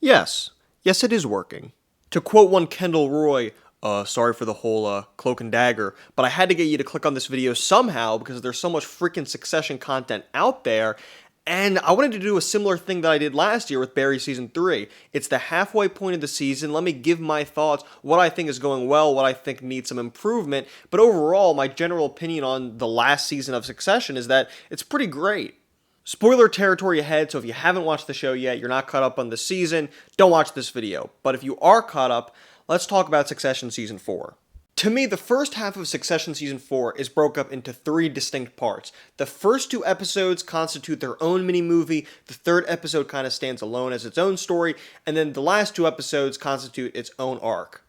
Yes. Yes, it is working. To quote one Kendall Roy, sorry for the whole cloak and dagger, but I had to get you to click on this video somehow because there's so much freaking Succession content out there, and I wanted to do a similar thing that I did last year with Barry Season 3. It's the halfway point of the season. Let me give my thoughts, what I think is going well, what I think needs some improvement, but overall, my general opinion on the last season of Succession is that it's pretty great. Spoiler territory ahead, so if you haven't watched the show yet, you're not caught up on the season, don't watch this video. But if you are caught up, let's talk about Succession Season 4. To me, the first half of Succession Season 4 is broke up into 3 distinct parts. The first 2 episodes constitute their own mini-movie, the third episode kind of stands alone as its own story, and then the last 2 episodes constitute its own arc.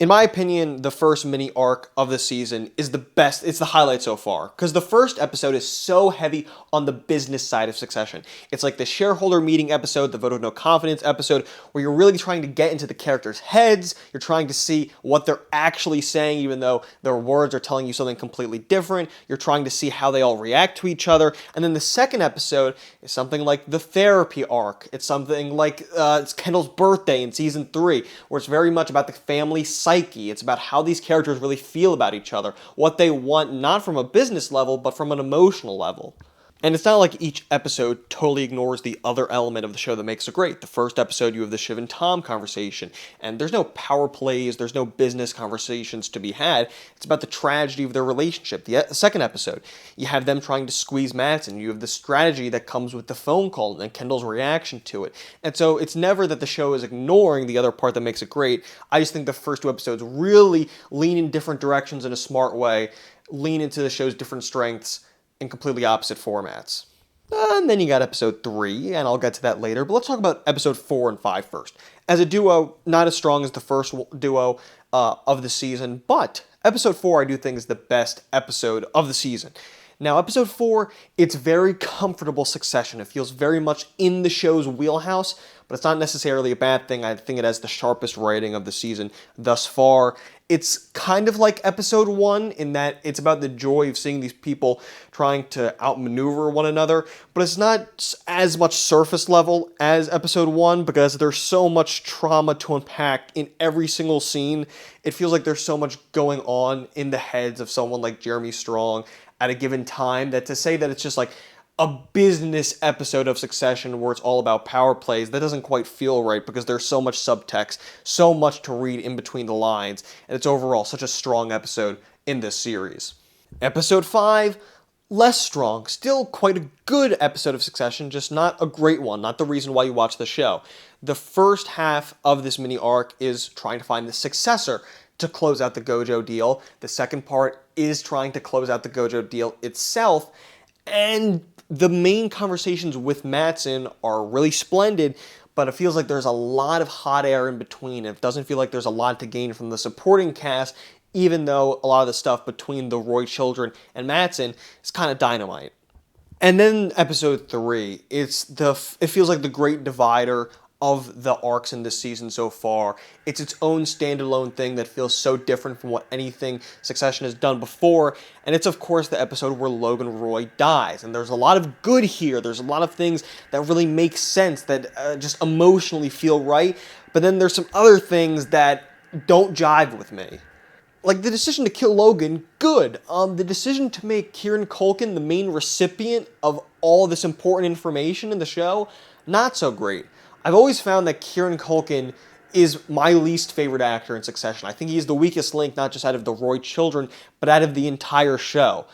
In my opinion, the first mini arc of the season is the best, it's the highlight so far, because the first episode is so heavy on the business side of Succession. It's like the shareholder meeting episode, the vote of no confidence episode, where you're really trying to get into the characters' heads, you're trying to see what they're actually saying, even though their words are telling you something completely different, you're trying to see how they all react to each other, and then the second episode is something like the therapy arc, it's something like it's Kendall's birthday in Season 3, where it's very much about the family psyche. It's about how these characters really feel about each other, what they want not from a business level, but from an emotional level. And it's not like each episode totally ignores the other element of the show that makes it great. The first episode, you have the Shiv and Tom conversation, and there's no power plays, there's no business conversations to be had. It's about the tragedy of their relationship. The second episode, you have them trying to squeeze Matsson. You have the strategy that comes with the phone call and Kendall's reaction to it. And so it's never that the show is ignoring the other part that makes it great. I just think the first 2 episodes really lean in different directions in a smart way, lean into the show's different strengths, in completely opposite formats. And then you got episode 3, and I'll get to that later, but let's talk about episode 4 and 5 first. As a duo, not as strong as the first duo of the season, but episode 4 I do think is the best episode of the season. Now, episode 4, it's very comfortable Succession. It feels very much in the show's wheelhouse, but it's not necessarily a bad thing. I think it has the sharpest writing of the season thus far. It's kind of like episode 1 in that it's about the joy of seeing these people trying to outmaneuver one another, but it's not as much surface level as episode 1 because there's so much trauma to unpack in every single scene. It feels like there's so much going on in the heads of someone like Jeremy Strong at a given time that to say that it's just like a business episode of Succession where it's all about power plays, that doesn't quite feel right because there's so much subtext, so much to read in between the lines, and it's overall such a strong episode in this series. Episode 5, less strong, still quite a good episode of Succession, just not a great one, not the reason why you watch the show. The first half of this mini arc is trying to find the successor to close out the Gojo deal. The second part is trying to close out the Gojo deal itself, and the main conversations with Matsson are really splendid, but it feels like there's a lot of hot air in between. It doesn't feel like there's a lot to gain from the supporting cast, even though a lot of the stuff between the Roy children and Matsson is kind of dynamite. And then episode 3, it feels like the great divider of the arcs in this season so far. It's its own standalone thing that feels so different from what anything Succession has done before, and it's of course the episode where Logan Roy dies, and there's a lot of good here, there's a lot of things that really make sense, that just emotionally feel right, but then there's some other things that don't jive with me. Like the decision to kill Logan, good. The decision to make Kieran Culkin the main recipient of all this important information in the show, not so great. I've always found that Kieran Culkin is my least favorite actor in Succession. I think he's the weakest link, not just out of the Roy children, but out of the entire show.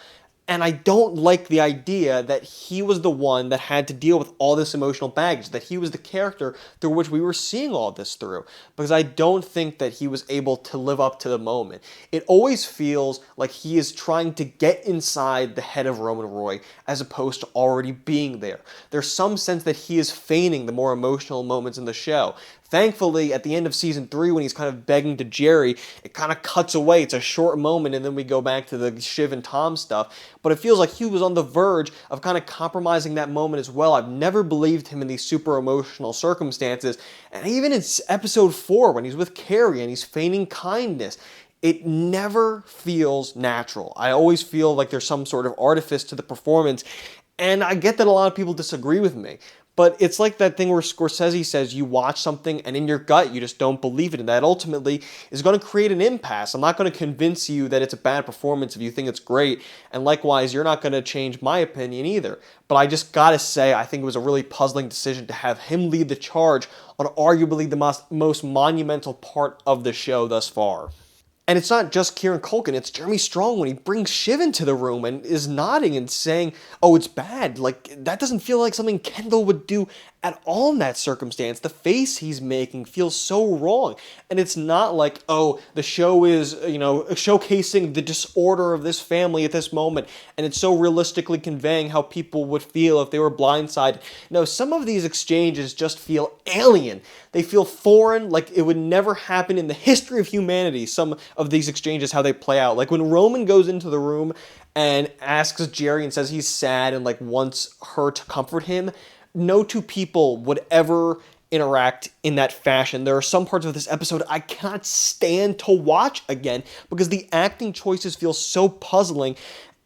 And I don't like the idea that he was the one that had to deal with all this emotional baggage, that he was the character through which we were seeing all this through, because I don't think that he was able to live up to the moment. It always feels like he is trying to get inside the head of Roman Roy as opposed to already being there. There's some sense that he is feigning the more emotional moments in the show. Thankfully, at the end of Season 3, when he's kind of begging to Jerry, it kind of cuts away. It's a short moment, and then we go back to the Shiv and Tom stuff. But it feels like he was on the verge of kind of compromising that moment as well. I've never believed him in these super emotional circumstances. And even in episode 4, when he's with Carrie and he's feigning kindness, it never feels natural. I always feel like there's some sort of artifice to the performance. And I get that a lot of people disagree with me, But it's like that thing where Scorsese says you watch something and in your gut you just don't believe it, and that ultimately is going to create an impasse. I'm not going to convince you that it's a bad performance if you think it's great, and likewise, you're not going to change my opinion either. But I just gotta say, I think it was a really puzzling decision to have him lead the charge on arguably the most monumental part of the show thus far. And it's not just Kieran Culkin, it's Jeremy Strong when he brings Shiv into the room and is nodding and saying, oh, it's bad. Like, that doesn't feel like something Kendall would do at all in that circumstance. The face he's making feels so wrong. And it's not like, oh, the show is, showcasing the disorder of this family at this moment, and it's so realistically conveying how people would feel if they were blindsided. No, some of these exchanges just feel alien. They feel foreign, like it would never happen in the history of humanity, some of these exchanges, how they play out. Like when Roman goes into the room and asks Jerry and says he's sad and like wants her to comfort him, no two people would ever interact in that fashion. There are some parts of this episode I cannot stand to watch again because the acting choices feel so puzzling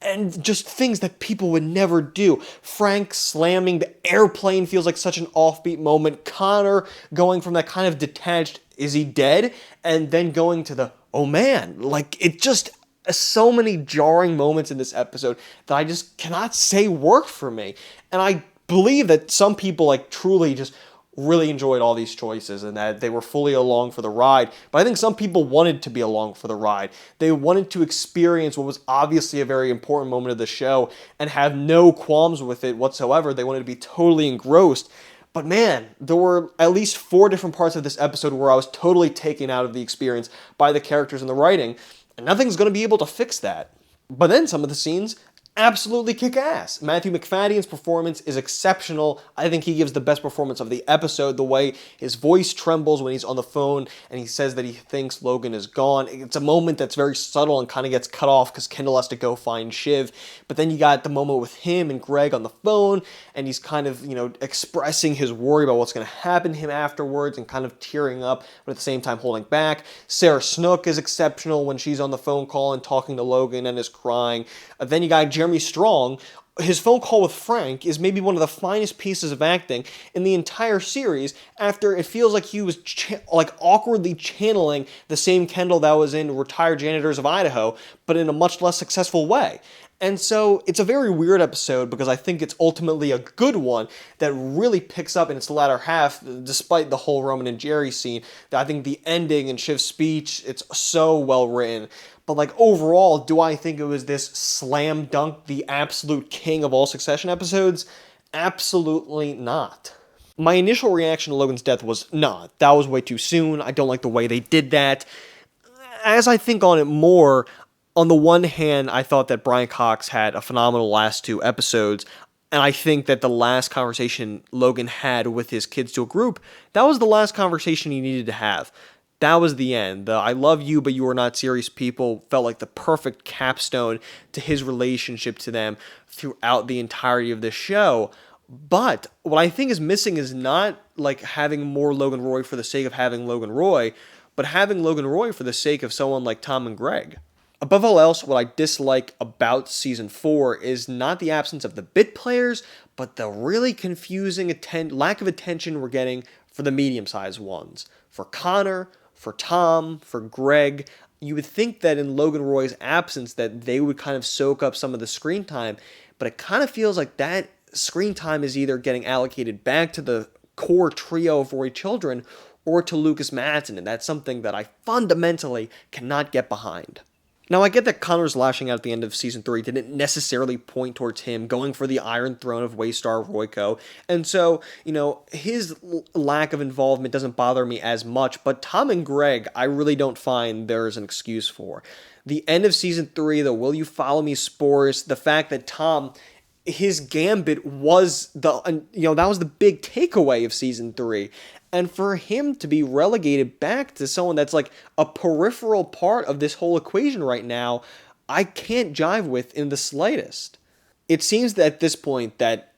and just things that people would never do. Frank slamming the airplane feels like such an offbeat moment. Connor going from that kind of detached, is he dead? And then going to the, oh man, like it just, so many jarring moments in this episode that I just cannot say worked for me. And I believe that some people like truly just really enjoyed all these choices and that they were fully along for the ride. But I think some people wanted to be along for the ride. They wanted to experience what was obviously a very important moment of the show and have no qualms with it whatsoever. They wanted to be totally engrossed. But man, there were at least 4 different parts of this episode where I was totally taken out of the experience by the characters and the writing, and nothing's going to be able to fix that. But then some of the scenes absolutely kick ass. Matthew Macfadyen's performance is exceptional. I think he gives the best performance of the episode. The way his voice trembles when he's on the phone and he says that he thinks Logan is gone. It's a moment that's very subtle and kind of gets cut off because Kendall has to go find Shiv. But then you got the moment with him and Greg on the phone, and he's kind of, expressing his worry about what's going to happen to him afterwards and kind of tearing up, but at the same time holding back. Sarah Snook is exceptional when she's on the phone call and talking to Logan and is crying. Then you got Jeremy Strong. His phone call with Frank is maybe one of the finest pieces of acting in the entire series, after it feels like he was awkwardly channeling the same Kendall that was in Retired Janitors of Idaho, but in a much less successful way. And so it's a very weird episode because I think it's ultimately a good one that really picks up in its latter half, despite the whole Roman and Jerry scene. I think the ending and Shiv's speech, it's so well written. But like overall, do I think it was this slam dunk, the absolute king of all Succession episodes? Absolutely not. My initial reaction to Logan's death was, nah, that was way too soon. I don't like the way they did that. As I think on it more, on the one hand, I thought that Brian Cox had a phenomenal last 2 episodes, and I think that the last conversation Logan had with his kids to a group, that was the last conversation he needed to have. That was the end. The I love you, but you are not serious people felt like the perfect capstone to his relationship to them throughout the entirety of this show. But what I think is missing is not like having more Logan Roy for the sake of having Logan Roy, but having Logan Roy for the sake of someone like Tom and Greg. Above all else, what I dislike about Season 4 is not the absence of the bit players, but the really confusing lack of attention we're getting for the medium-sized ones. For Connor, for Tom, for Greg. You would think that in Logan Roy's absence that they would kind of soak up some of the screen time, but it kind of feels like that screen time is either getting allocated back to the core trio of Roy children or to Lucas Madsen, and that's something that I fundamentally cannot get behind. Now, I get that Connor's lashing out at the end of Season 3 didn't necessarily point towards him going for the Iron Throne of Waystar Royco, and so, his lack of involvement doesn't bother me as much, but Tom and Greg, I really don't find there's an excuse for. The end of Season 3, the Will You Follow Me spores, the fact that Tom, his gambit was that was the big takeaway of Season 3. And for him to be relegated back to someone that's like a peripheral part of this whole equation right now, I can't jive with in the slightest. It seems that at this point that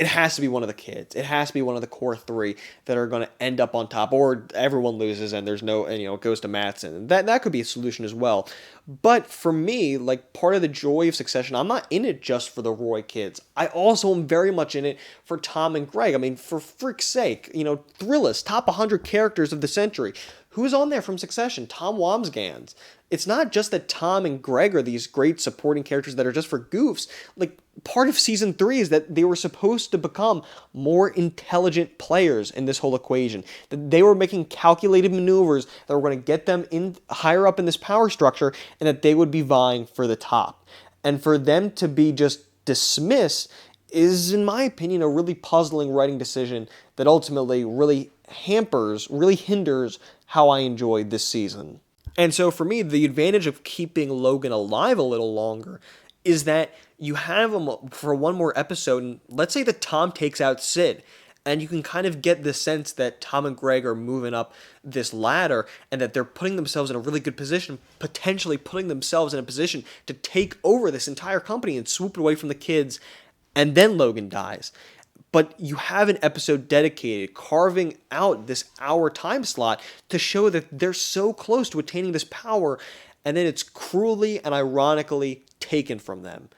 it has to be one of the kids. It has to be one of the core three that are going to end up on top, or everyone loses and there's no, and it goes to Matsson. That could be a solution as well. But for me, like, part of the joy of Succession, I'm not in it just for the Roy kids. I also am very much in it for Tom and Greg. I mean, for frick's sake, Thrillist, top 100 characters of the century. Who's on there from Succession? Tom Wambsgans. It's not just that Tom and Greg are these great supporting characters that are just for goofs. Like, part of season 3 is that they were supposed to become more intelligent players in this whole equation. That they were making calculated maneuvers that were going to get them in higher up in this power structure, and that they would be vying for the top. And for them to be just dismissed is, in my opinion, a really puzzling writing decision that ultimately really hinders how I enjoyed this season. And so for me, the advantage of keeping Logan alive a little longer is that you have him for one more episode, and let's say that Tom takes out Sid, and you can kind of get the sense that Tom and Greg are moving up this ladder and that they're putting themselves in a really good position, potentially putting themselves in a position to take over this entire company and swoop it away from the kids, and then Logan dies. But you have an episode dedicated, carving out this hour time slot to show that they're so close to attaining this power, and then it's cruelly and ironically taken from them.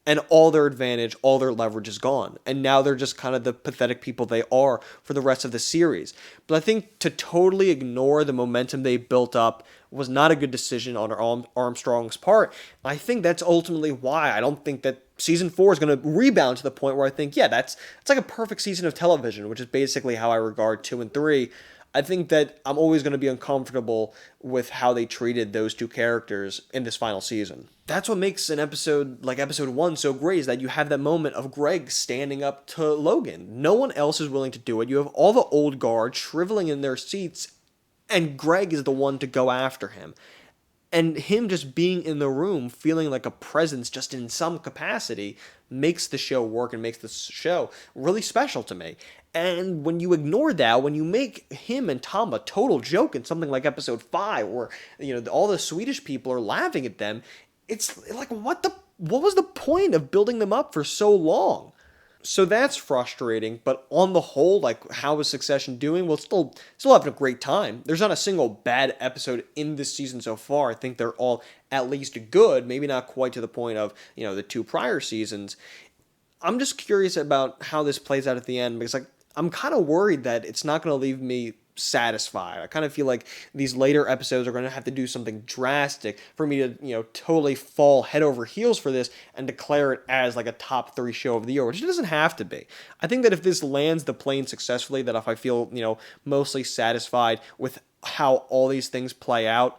And all their advantage, all their leverage is gone. And now they're just kind of the pathetic people they are for the rest of the series. But I think to totally ignore the momentum they built up was not a good decision on Armstrong's part. I think that's ultimately why I don't think that season 4 is going to rebound to the point where I think, yeah, it's like a perfect season of television, which is basically how I regard 2 and 3. I think that I'm always going to be uncomfortable with how they treated those two characters in this final season. That's what makes an episode like episode 1 so great, is that you have that moment of Greg standing up to Logan. No one else is willing to do it. You have all the old guard shriveling in their seats, and Greg is the one to go after him. And him just being in the room, feeling like a presence just in some capacity, makes the show work and makes the show really special to me. And when you ignore that, when you make him and Tom a total joke in something like episode 5, where all the Swedish people are laughing at them, it's like, what was the point of building them up for so long? So that's frustrating, but on the whole, like, how is Succession doing? Well, still having a great time. There's not a single bad episode in this season so far. I think they're all at least good, maybe not quite to the point of, the 2 prior seasons. I'm just curious about how this plays out at the end, because I'm kind of worried that it's not going to leave me satisfied. I kind of feel like these later episodes are going to have to do something drastic for me to, totally fall head over heels for this and declare it as like a top 3 show of the year, which it doesn't have to be. I think that if this lands the plane successfully, that if I feel, mostly satisfied with how all these things play out,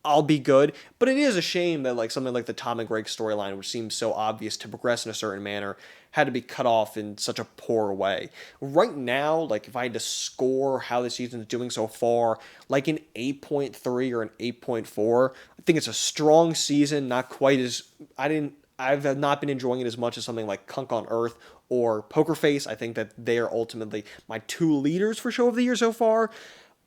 I'll be good. But it is a shame that like something like the Tom and Greg storyline, which seems so obvious to progress in a certain manner, had to be cut off in such a poor way. Right now, like, if I had to score how the season's doing so far, like an 8.3 or an 8.4, I think it's a strong season, not quite as... I've not been enjoying it as much as something like Kunk on Earth or Poker Face. I think that they are ultimately my 2 leaders for show of the year so far.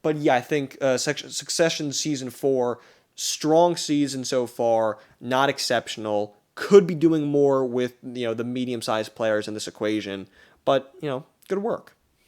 But yeah, I think Succession season 4, strong season so far, not exceptional. Could be doing more with, the medium-sized players in this equation, but, good work.